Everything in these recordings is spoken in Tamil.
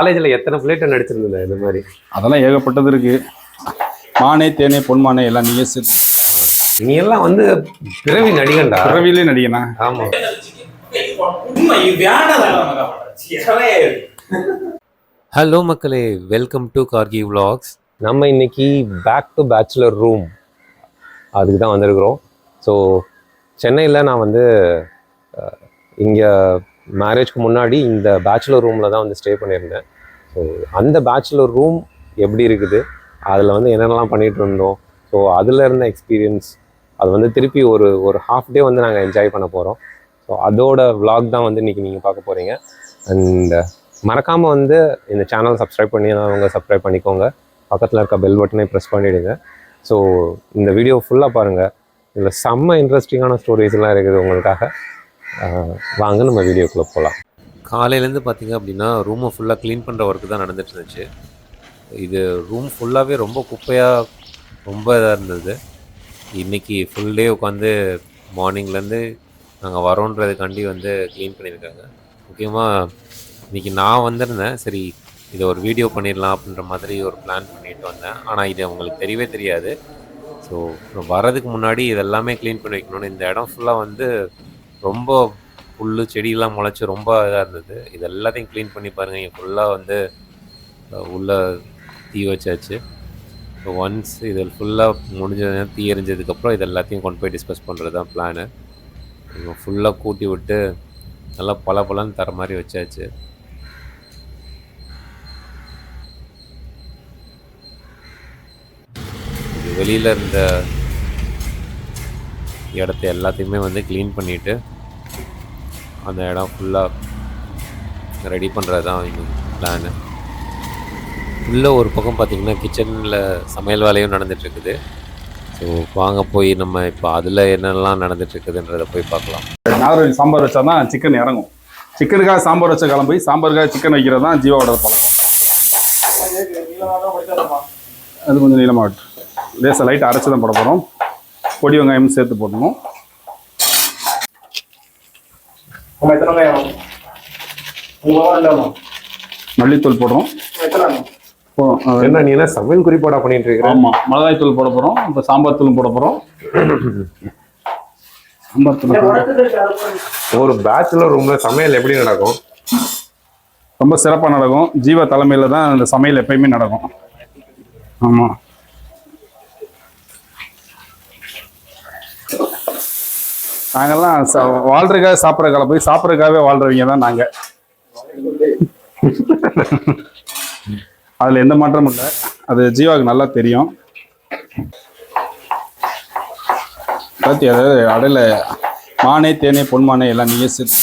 காலேஜில் எத்தனை பிளேட்டை நடிச்சிருந்தேன் இந்த மாதிரி? அதெல்லாம் ஏகப்பட்டது இருக்கு. மானே தேனே பொன்மானே எல்லாம் நீயே சேர்த்து. நீ எல்லாம் வந்து பிறவி நடிகண்டா. பிறவிலே நடிகனா? ஆமா. ஹலோ மக்களே, வெல்கம் டு கார்கி விலாக்ஸ். நம்ம இன்னைக்கு பேக் டு பேச்சுலர் ரூம் அதுக்கு தான் வந்திருக்கிறோம். ஸோ சென்னையில் நான் வந்து இங்கே மேரேஜ்க்கு முன்னாடி இந்த பேச்சுலர் ரூமில் தான் வந்து ஸ்டே பண்ணியிருந்தேன். ஸோ அந்த பேச்சுலர் ரூம் எப்படி இருக்குது, அதில் வந்து என்னென்னலாம் பண்ணிகிட்டு இருந்தோம், ஸோ அதில் இருந்த எக்ஸ்பீரியன்ஸ் அது வந்து திருப்பி ஒரு ஹாஃப் டே வந்து நாங்கள் என்ஜாய் பண்ண போகிறோம். ஸோ அதோட விலாக் தான் வந்து இன்றைக்கி நீங்கள் பார்க்க போகிறீங்க. அண்ட் மறக்காமல் வந்து இந்த சேனல் சப்ஸ்கிரைப் பண்ணினவங்க சப்ஸ்கிரைப் பண்ணிக்கோங்க. பக்கத்தில் இருக்க பெல் பட்டனை ப்ரெஸ் பண்ணிவிடுங்க. ஸோ இந்த வீடியோ ஃபுல்லாக பாருங்கள். இதில் செம்ம இன்ட்ரெஸ்டிங்கான ஸ்டோரிஸ்லாம் இருக்குது உங்களுக்காக. வாங்க நம்ம வீடியோக்குள்ளே போகலாம். காலையிலேருந்து பார்த்திங்க அப்படின்னா ரூமை ஃபுல்லாக க்ளீன் பண்ணுற ஒர்க்கு தான் நடந்துட்டு இருந்துச்சு. இது ரூம் ஃபுல்லாகவே ரொம்ப குப்பையாக ரொம்ப இதாக இருந்தது. இன்றைக்கி ஃபுல் டே உட்காந்து மார்னிங்லேருந்து நாங்கள் வரோன்றதுக்காண்டி வந்து க்ளீன் பண்ணியிருக்காங்க. முக்கியமாக இன்றைக்கி நான் வந்திருந்தேன், சரி இதை ஒரு வீடியோ பண்ணிடலாம் அப்படின்ற மாதிரி ஒரு பிளான் பண்ணிட்டு வந்தேன். ஆனால் இது அவங்களுக்கு தெரியவே தெரியாது. ஸோ வரதுக்கு முன்னாடி இதெல்லாமே க்ளீன் பண்ணி வைக்கணும்னு இந்த இடம் ஃபுல்லாக வந்து ரொம்ப புல் செடியெல்லாம் முளைச்சி ரொம்ப இதாக இருந்தது. இது எல்லாத்தையும் க்ளீன் பண்ணி பாருங்கள். இங்கே ஃபுல்லாக வந்து உள்ளே தீ வச்சாச்சு. ஸோ ஒன்ஸ் இதில் ஃபுல்லாக முடிஞ்சது, தீ எரிஞ்சதுக்கப்புறம் இது எல்லாத்தையும் கொண்டு போய் டிஸ்கஸ் பண்ணுறது தான் பிளானு. இங்கே ஃபுல்லாக கூட்டி விட்டு நல்லா பலன்னு தர மாதிரி வச்சாச்சு. இது வெளியில் இருந்த இடத்த எல்லாத்தையுமே வந்து க்ளீன் பண்ணிவிட்டு அந்த இடம் ஃபுல்லாக ரெடி பண்ணுறது தான் எங்கள் பிளானு. உள்ளே ஒரு பக்கம் பார்த்திங்கன்னா கிச்சனில் சமையல் வேலையும் நடந்துகிட்ருக்குது. ஸோ வாங்க போய் நம்ம இப்போ அதில் என்னெல்லாம் நடந்துகிட்ருக்குதுன்றதை போய் பார்க்கலாம். நாகர்கோவில் சாம்பார் வச்சா தான் சிக்கன் இறங்கும். சிக்கனுக்காக சாம்பார் வச்ச கிளம்பி சாம்பாருக்காக சிக்கன் வைக்கிறது தான் ஜீவாவோட பழக்கம். அது கொஞ்சம் நீளமாகட்டும். லேசாக லைட் அரைச்சி தான் போட போகிறோம். பொடி வெங்காயம் சேர்த்து போடணும். மல்லித்தூள் போடுறோம். என்ன நீ என்ன சமையல் குறிப்பாடா பண்ணிட்டு இருக்க? ஆமாம், மிளகாய் தூள் போட போகிறோம். இப்போ சாம்பார் தூளும் போட போகிறோம். சாம்பார் தூள் ஒரு பேச்சுலர் ரூம்ல சமையல் எப்படி நடக்கும்? ரொம்ப சிறப்பாக நடக்கும். ஜீவா தலைமையில் தான் இந்த சமையல் எப்பயுமே நடக்கும். ஆமாம், நாங்கள்லாம் வாழ்றதுக்காக சாப்பிட்றதுக்காக போய் சாப்பிட்றதுக்காகவே வாழ்றவங்க தான் நாங்கள். அதில் எந்த மாற்றமும் இல்லை. அது ஜீவாவுக்கு நல்லா தெரியும். பற்றி அதாவது அடையில மானே தேனே பொன்மானே எல்லாம் நீயே சேர்த்து.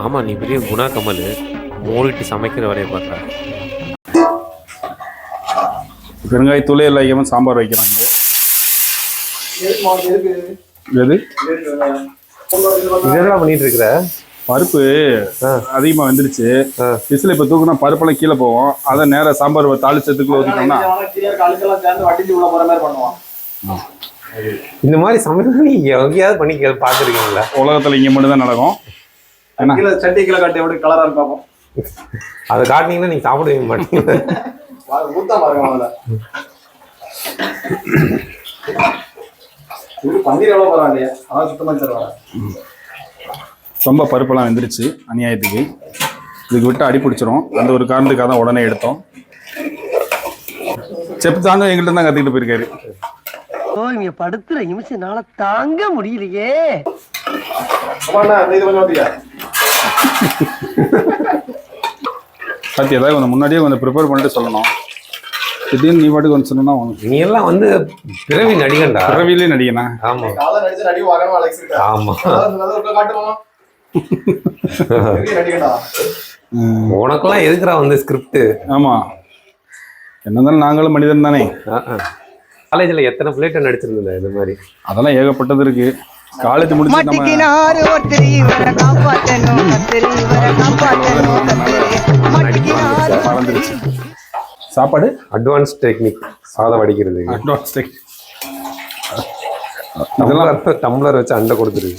ஆமாம், நீ பெரிய குணா கமல் மூடிட்டு சமைக்கிற வரைய பார்க்குற. வெங்காய தூளே இல்லாமல் சாம்பார் வைக்கிறாங்க. எது இதெல்லாம் பண்ணிட்டு இருக்கிற? பருப்பு அதிகமாக வந்துருச்சு. விசில் இப்போ தூக்குனா பருப்பெல்லாம் கீழே போவோம். அதை நேராக சாம்பார் தாளிச்சதுக்குள்ள ஊற்றிட்டோம்னா இந்த மாதிரி சமையல் நீ எங்கேயாவது பண்ணி பார்த்துருக்கீங்களா? உலகத்தில் இங்கே மட்டும் தான் நடக்கும். சட்டி கீழே காட்டி எப்படி கலராக இருப்பாங்க. அதை காட்டினீங்கன்னா நீங்கள் சாப்பிடுவீங்க மாட்டீங்க. பன்னீர் எவ்வளோ பரவாயில்லையா? அதான் சுத்தமாக தருவாங்க. ரொம்ப பருப்பெல்லாம் வெந்துருச்சு அநியாயத்துக்கு. இதுக்கு விட்டு அடி பிடிச்சிரும். அந்த ஒரு காரணத்துக்காக தான் உடனே எடுத்தோம். செப்பு தாங்க எங்கள்கிட்ட தான் கற்றுக்கிட்டு போயிருக்காரு. இங்க படுத்துற நிமிஷம்னால தாங்க முடியலையே. பத்தி ஏதாவது கொஞ்சம் முன்னாடியே கொஞ்சம் ப்ரிப்பேர் பண்ணிட்டு சொல்லணும். திடீர்னு நீ பாட்டுக்கு வந்து சொன்னா நீ எல்லாம் வந்து பிறவி நடிகண்டா. பிறவிலே நடிகனா? ஆமா ஆமா. உனக்கெல்லாம் எதுக்குறா வந்து ஸ்கிரிப்ட்? ஆமா, என்ன இருந்தாலும் நாங்களும் மனிதன் தானே. காலேஜில் எத்தனை பிளேட்டை நடிச்சிருந்தேன் இந்த மாதிரி? அதெல்லாம் ஏகப்பட்டது இருக்கு. காலேஜ் முடிச்சு மறந்துருச்சு. சாப்பாடு அட்வான்ஸ் டெக்னிக், சாதம் வடிக்கிறது. Advance technique. இதெல்லாம் டம்ளர் வச்சு அண்டை கொடுத்துருக்கு.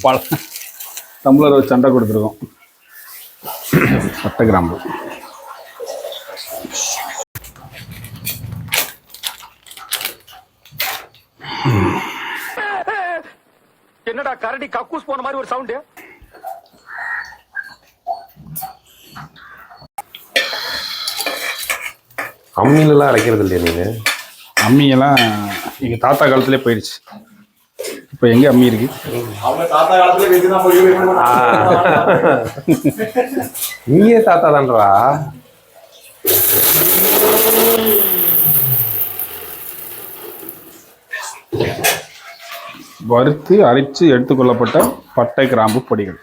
டம்ளர் வச்சு அண்டை கொடுத்துருக்கோம். பட்டை கிராம்பு என்னடா கரடி கக்கூஸ் போன மாதிரி ஒரு சவுண்ட். அம்மியிலலாம் அரைக்கிறது இல்லையா நீங்க? அம்மியெல்லாம் எங்க தாத்தா காலத்திலே போயிடுச்சு. இப்போ எங்க அம்மி இருக்கு? அவங்க தாத்தா காலத்துல வச்சுதான் போய் நீயே தாத்தா தான்றா. வறுத்து அரைச்சு எடுத்துக்கொள்ளப்பட்ட பட்டை கிராம்பு பொடிகள்.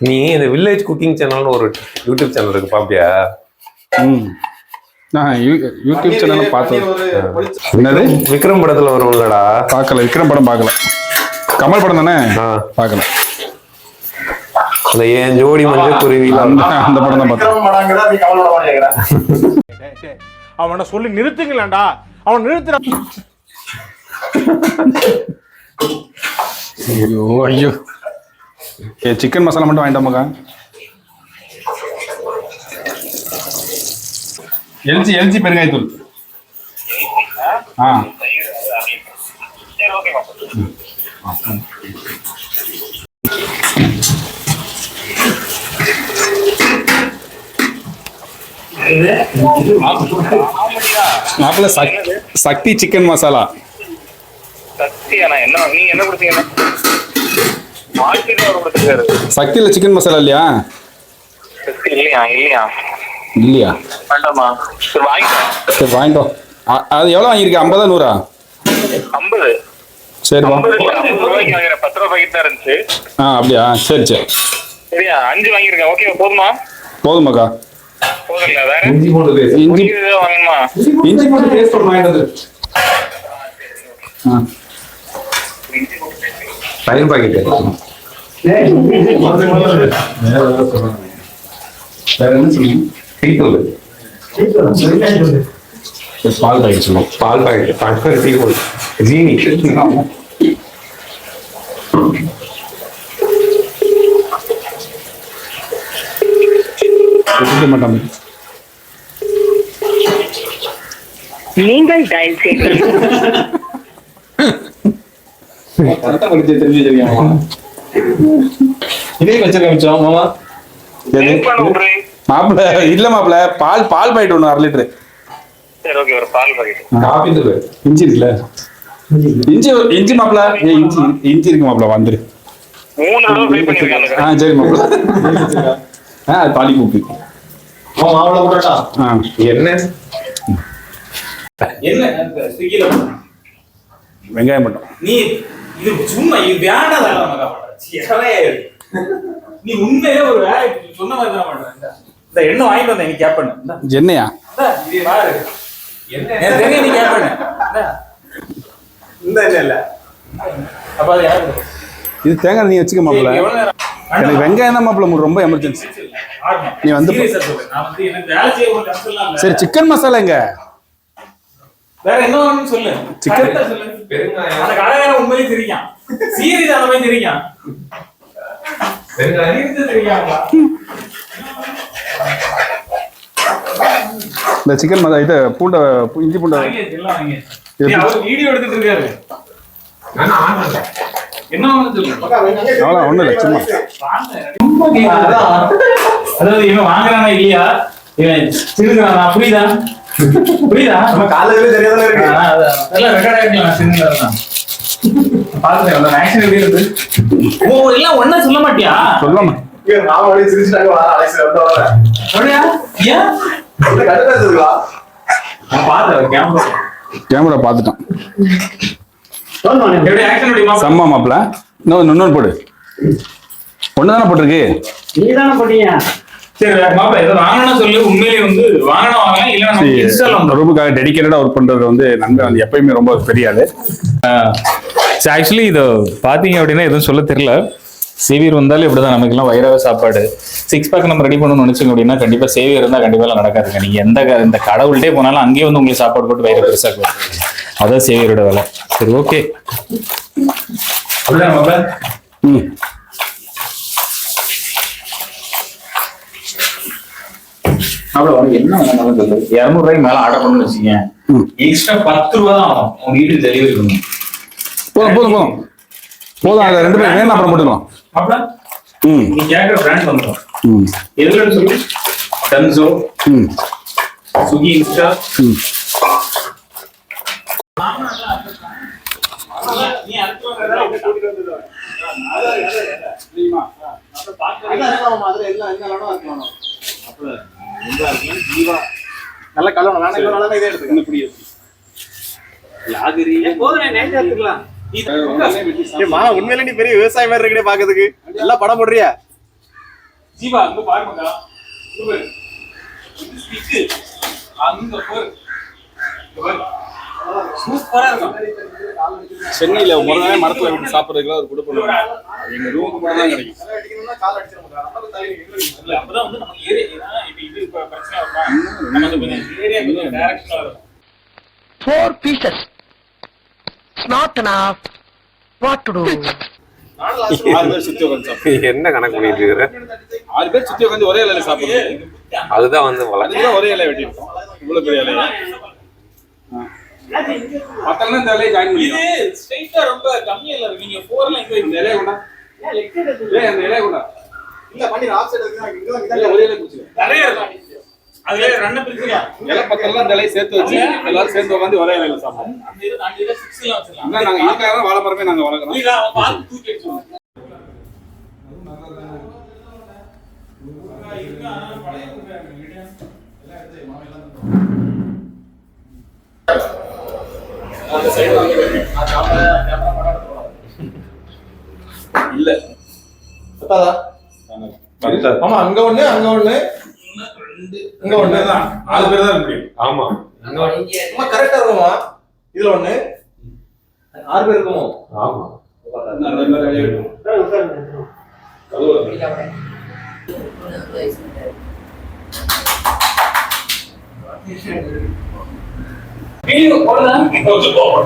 நீ இந்த வில்லேஜ் குக்கிங் சேனல்னு ஒரு யூடியூப் சேனல் இருக்கு, பாப்பியா? நான் யூடியூப் சேனல் பார்த்தேன். என்னது? விக்ரம் படத்துல வரும்லடா. பார்க்கல, விக்ரம் படம் பார்க்கல. கமல் படம் தானே? பார்க்கல. அந்த ஏன் ஜோடி மஞ்சள் குருவி அந்த படம் தான் பார்த்தேன். அவனை சொல்லி நிறுத்துங்களேன்டா. அவன் நிறுத்துற. ஐயோ ஐயோ. சிக்கன் மசாலா மட்டும் வாங்கிட்டோமாக்கா. எல்ஜி பெருங்காயத்தூள். மாப்பிள்ள சக்தி சிக்கன் மசாலா. சக்தியில சிக்கன் மசாலா இல்லையா? இல்லையா? சரி வாங்கிட்டோம். அது எவ்வளோ வாங்கியிருக்கேன்? 50 100? 50. சரிப்பா. 10 ரூபாய்க்கு வாங்குறேன். 10 ரூபாய் பாக்கெட் தான் இருந்துச்சு. அப்படியா? சரி சரி. சரியா? 5 வாங்கியிருக்கேன். ஓகே போதுமா? போதுமாக்கா. போதும்ல? வேற இஞ்சி வாங்கணுமா? இஞ்சி போட்டு பேஸ்ட் ஒன்று வாங்கிட்டு வந்து. தயிர் பாக்கெட். வேற என்ன சொல்லுங்க? பால் பாக்கெட் சொல்லுவோம். பால் பாக்கெட், டீ தூள், ஜீனி. நீங்கள் டயல் செய்து மாப்பிள்ள இல்ல மாப்பிள்ள பால் பாக்கெட் ஒண்ணு 1/2 லிட்டர். சரி ஓகே ஒரு பால் பாக்கெட். காபி தூள். இஞ்சி இருக்குல்ல? இஞ்சி மாப்பிள்ள இஞ்சி இருக்கு மாப்பிள்ள வந்துரு. 3 தடவை ப்ளே பண்ணிருக்காங்க. சரி மாப்பிள்ள. தாலி கூப்பி. மாவுல போட்டா என்ன வெங்காயம் மட்டும். நீ இது சும்மா இது வேண்டாம் நீ உண்மையிலே ஒரு வேலை சொன்ன மாதிரி தான் பண்ற. இந்த எண்ணெய் வாங்கிட்டு வந்தேன். நீ கேப்பண்ணு எண்ணெயா? இது பாரு என்ன நீ கேப்பண்ணு இந்த இல்ல அப்ப அது யாரு? இது தேங்காய் நீ வச்சுக்க மாப்பிள்ள. எனக்கு வெங்காயம் தான் மாப்பிள்ள ரொம்ப எமர்ஜென்சி. நீ வந்து நான் வந்து எனக்கு வேலை செய்ய ஒரு கஷ்டம் இல்ல. சரி சிக்கன் மசாலா எங்க? வேற என்ன வேணும்னு சொல்லு. சிக்கன் சொல்லு. பெருங்காயம். அந்த கடையில உண்மையிலே தெரியும். சீரியஸ் அந்த மாதிரி தெரியும். பெருங்காயம் தெரியாங்களா? இந்த சிக்கன் மசாலா இது பூண்டை இஞ்சி பூண்டை எல்லாம் வாங்கி. அவர் வீடியோ எடுத்துட்டு இருக்காரு. என்ன சொல்லு. அவ்வளோ ஒன்றும் இல்லை சும்மா. அதாவது இவன் வாங்குறானா இல்லையா, இவன் சிறுகிறானா, புரியுதா? புரியுதா? நம்ம காலேஜ்ல தெரியாதல இருக்கு. அதெல்லாம் ரெக்கார்ட் ஆகிக்கலாம். சிறுகிறானா பாத்துறேன். அந்த ஆக்ஷன் எப்படி இருக்கு? ஓ எல்லாம் ஒண்ணா சொல்ல மாட்டியா? சொல்லாம நாம வழி சிரிச்சிட்டாங்க. வர அலைஸ் வந்து வர அப்படியா? ஏன் இந்த கடுப்பா இருக்குடா. நான் பார்த்தேன் கேமரா பார்த்துட்டான். எப்படி ஆக்ஷன் முடியுமா? செம்ம மாப்பிள்ள. இன்னொன்று போடு. ஒன்று தானே போட்டிருக்கு. நீதானே போட்டீங்க. சரி மாப்பிள்ள ஏதோ வாங்கணும்னா சொல்லு. உண்மையிலேயே வந்து வாங்கணும் வாங்கலாம் இல்ல நம்ம இன்ஸ்டால் வந்து ரூமுக்காக டெடிக்கேட்டடா ஒர்க் பண்றது வந்து நண்பன் வந்து எப்பயுமே ரொம்ப பெரியாது. ஆக்சுவலி இதை பார்த்தீங்க அப்படின்னா எதுவும் சொல்ல தெரியல. சேவியர் வந்தாலும் இப்படிதான், நமக்குலாம் வயிறாக சாப்பாடு. 6 பேக் நம்ம ரெடி பண்ணணும்னு நினைச்சோங்க அப்படின்னா கண்டிப்பா சேவியர் இருந்தால் கண்டிப்பாக நடக்காதுங்க. நீங்க இந்த கடவுள்கிட்டே போனாலும் அங்கேயே வந்து உங்களுக்கு சாப்பாடு போட்டு வயிறு பெருசாக்குவோம். அதான் சேவியரோட வேலை. சரி ஓகே. அவ்வளோ என்ன வேணாலும் சொல்லு. 200 ரூபாய்க்கு மேல ஆர்டர் பண்ணணும்னு வச்சுக்கீங்க, எக்ஸ்ட்ரா 10 ரூபா தான் ஆகும் உங்க வீட்டுக்கு டெலிவரி பண்ணணும். போதும் அதை 2 பேர் வேணும் அப்புறம் போட்டுக்கலாம். அப்புறம் நீ கேட்குற பிராண்ட் வந்துடும். எதுலன்னு சொல்லு. டன்சோ, சுகி இன்ஸ்டா. நல்ல கலவரம் வேணா இவ்வளவு நாளா இதே எடுத்துக்கணும். இப்படி மாமா உண்மையில நீ பெரிய விவசாய மாதிரி இருக்கே பாக்குறதுக்கு. எல்லாம் படம் போடுறியா? ஜீவா அங்க பாருங்க. சென்னையில ஒரு நாள் மரத்துல விட்டு சாப்பிடுறதுக்கு அது கூட பண்ணுவாங்க. எங்க ரூமுக்கு போனா தான் கிடைக்கும். அப்பதான் வந்து நம்ம ஏரியா இப்ப இது பிரச்சனை வருமா, நமக்கு கொஞ்சம் ஏரியா கொஞ்சம் டைரக்ஷனா வரும். 4 pieces. It's not enough. What to do? 6 பேர் சுத்தி உட்காந்து சாப்பிடுறோம். என்ன கணக்கு பண்ணிட்டு இருக்கிற? 6 பேர் சுத்தி உட்காந்து ஒரே இலையில சாப்பிடுறோம். அதுதான் வந்து வளர்ச்சி. அதுதான் ஒரே இலையை வெட்டிருக்கோம். இவ்வளவு பெரிய இலையா மத்தெல்லாம் இந்த இலையை ஜாயின் பண்ணி இது ஸ்ட்ரைட்டா ரொம்ப கம்மியா இல்ல. நீங்க 4ல இங்க இந்த இலையை கொண்டா. அந்த இலையை கொண்டா. இல்ல பண்ணி ஆஃப் சைடு இருக்கு. இல்ல ஒரே இலையை குடிச்சு. நிறைய இருக்கும். அதுல ரன்ன பிரிச்சுங்க. இலை பத்தெல்லாம் இந்த இலையை சேர்த்து வச்சு எல்லாரும் சேர்ந்து உட்காந்து ஒரே இலையில சாப்பிடுறோம். அந்த இது 6ல வச்சிரலாம். இல்ல நாங்க இதுக்காக வாழை மரமே நாங்க வளர்க்குறோம். நீங்க பால் தூக்கி வச்சுங்க. இல்ல பத்தாதா? ஆமா அங்க ஒண்ணு இங்க ஒண்ணு தான் 4 பேர் தான் முடியும். ஆமா, அம்மா கரெக்டா இருக்குமா? இதுல ஒண்ணு 6 பேர் இருக்குமோ? ஆமா. நான் 2 பேர் இலையை வெட்டுவோம். வீடியோ போடுறா. கொஞ்சம் போடு.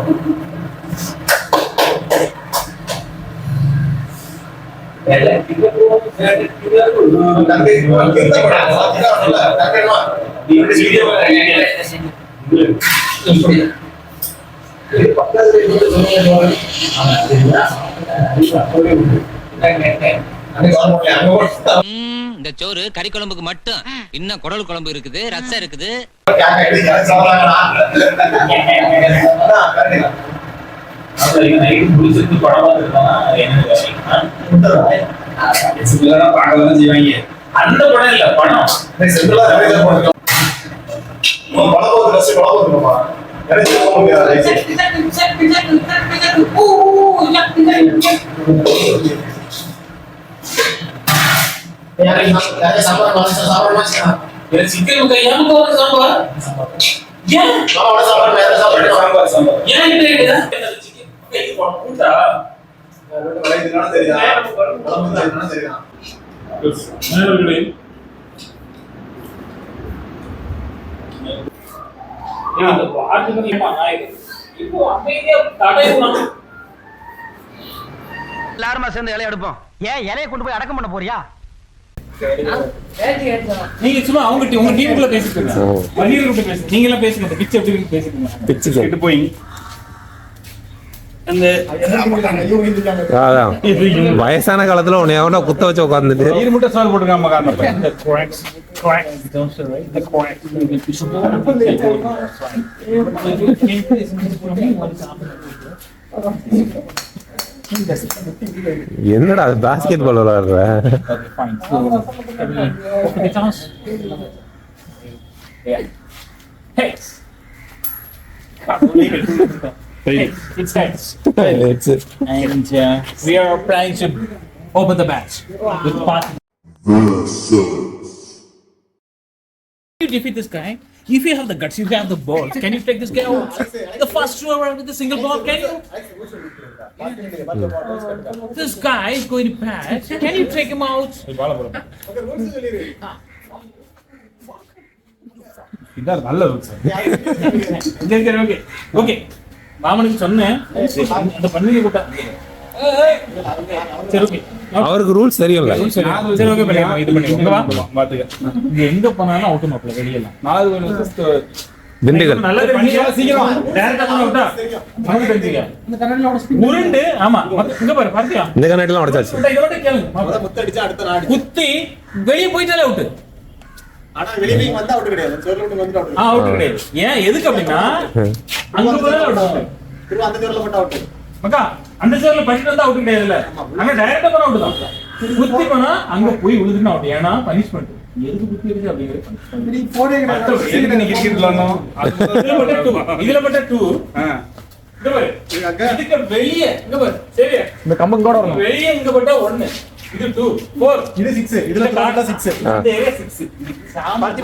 இந்த சோறு கறி குழம்புக்கு மட்டும் இன்னும் குடல் குழம்பு இருக்குது, ரசம் இருக்குது. அந்த படம் இல்ல, படம் சிக்கன் சாம்பார் எல்லாருமா சேர்ந்து இலைய எடுப்போம். ஏன் இலைய கொண்டு போய் அடக்கம் பண்ண போறியா? நீங்க சும்மா உங்க டீமுக்குள்ள பேசிட்டு இருங்க. வண்டியில பேசுங்க. நீங்க எல்லாம் பேசுங்க. பிச்சை எப்படி பேசிட்டு பிச்சுக்கு போய் அந்த அதான் வயசான காலத்துல உன்னை எவனோ குத்த வச்சு உட்காந்துட்டு நீர் மட்டும் சால் போட்டுருக்காம காரணம் என்னடா அது பாஸ்கெட் பால் விளையாடுற? Hey, it's heads. That's it. And we are planning to open the match with party. You defeat this guy. If you have the guts, you have the balls. Can you take this guy out? The first 2 hours with a single ball, can you? This guy is going to bat. Can you take him out? இதான் நல்ல ரூல்ஸ். Okay. Okay. மாமனுக்கு சொன்னேன் அந்த பன்னியை கூட்டா. சரி ஓகே அவருக்கு ரூல்ஸ் தெரியும்ல. சரி ஓகே பண்ணிக்கலாம், இது பண்ணிக்கலாம். பாத்துக்க இங்க எங்க போனாலும் அவுட் மாப்ள வெளியலாம். 4 கோல் திண்டுக்கல் நல்லது சீக்கிரம் டைரக்டா போனா அவுட்டா வந்து தெரிஞ்சுங்க. இந்த கண்ணாடில உடைச்சு உருண்டு. ஆமா இங்க பாரு பாத்தியா, இந்த கண்ணாடிலாம் உடைச்சாச்சு. இதோட கேளுங்க முத முத்த அடிச்சா அடுத்த நாடு குத்தி வெளிய போயிட்டாலே அவுட். ஆனா வெளியே வந்தா அவுட் கிடையாது. சோர்ல விட்டு வந்து அவுட். அவுட் கிடையாது. ஏன் எதுக்கு அப்படின்னா அங்க போனா அவுட். திரும்ப அந்த சோர்ல மட்டும் அவுட். மக்கா அந்த சைடுல பட்டு வந்தா அவுட் கிடையாது இல்ல. அங்க டைரக்டா போனா அவுட் தான். குத்தி போனா அங்க போய் விழுதுனா அவுட். ஏனா பனிஷ்மென்ட். எதுக்கு குத்தி இருக்கு அப்படிங்கற பனிஷ்மென்ட். நீ போடே கிடையாது. எதுக்கு நீ கிரிக்கெட் விளையாடணும்? இதுல மட்டும் 2 இங்க பாரு. இதுக்கு வெளிய இங்க பாரு. சரி இந்த கம்பம் கூட வரணும். வெளிய இங்க போட்டா 1, இது 2 4, இது 6. இதுல காட்டா 6. இந்த ஏரியா 6.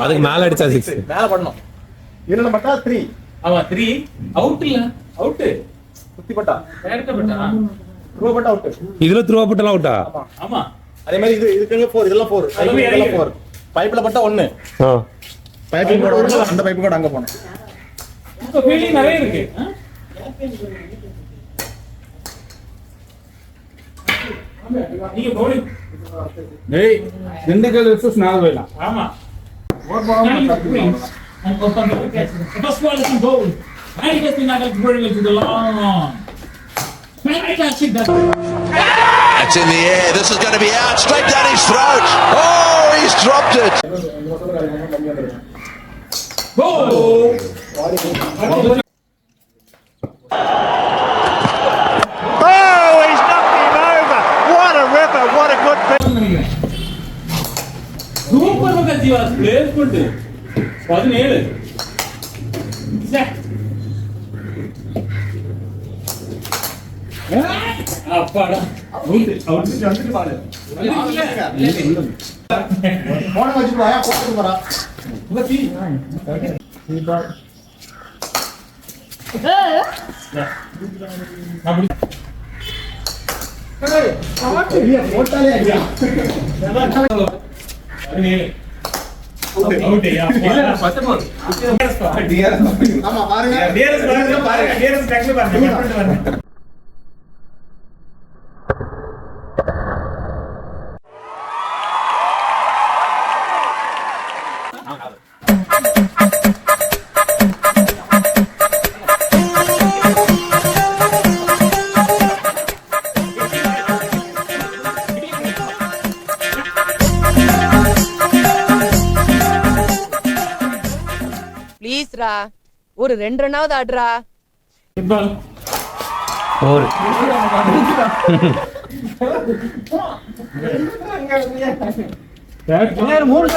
அதுக்கு மேல அடிச்சா 6. மேல பண்ணனும். இதுல மட்டும் 3. ஆமா 3 அவுட் இல்ல. அவுட் குத்தி பட்டா. டைரக்டா போட்டா த்ரோ பட்டா அவுட். இதுல த்ரோ போட்டலாம் அவுட்டா? ஆமா. அதே மாதிரி இதுக்கு 4, இதெல்லாம் 4. இதெல்லாம் 4. பைப்ல பட்டா 1. பைப்பிங் கூட வருது, அந்த பைப் கூட அங்க போணும். இப்ப ஃபீலிங் நிறைய இருக்கு. நீங்க bowling. டேய் திண்டுக்கல் வெர்சஸ் நாகர்கோவில். ஆமா. And open the wicket. The first ball is in goal. And it has been knocked very well to the long on. Fantastic. That's in the air. This is going to be out straight down his throat. Oh, he's dropped it. Goal. Oh, he's knocked him over. What a ripper, what a good pitch. Super mega Jiva. Players good. 17. அப்பாடா அவுட் வந்துட்டு பாரு. போன வச்சு போயா போட்டு போறா. போட்டாலே ஐயா. ஆமா பாருங்க. ப்ளீஸ் ரா, ஒரு 2 ரன்னாவது ஆடுறா. ஒரு மூணு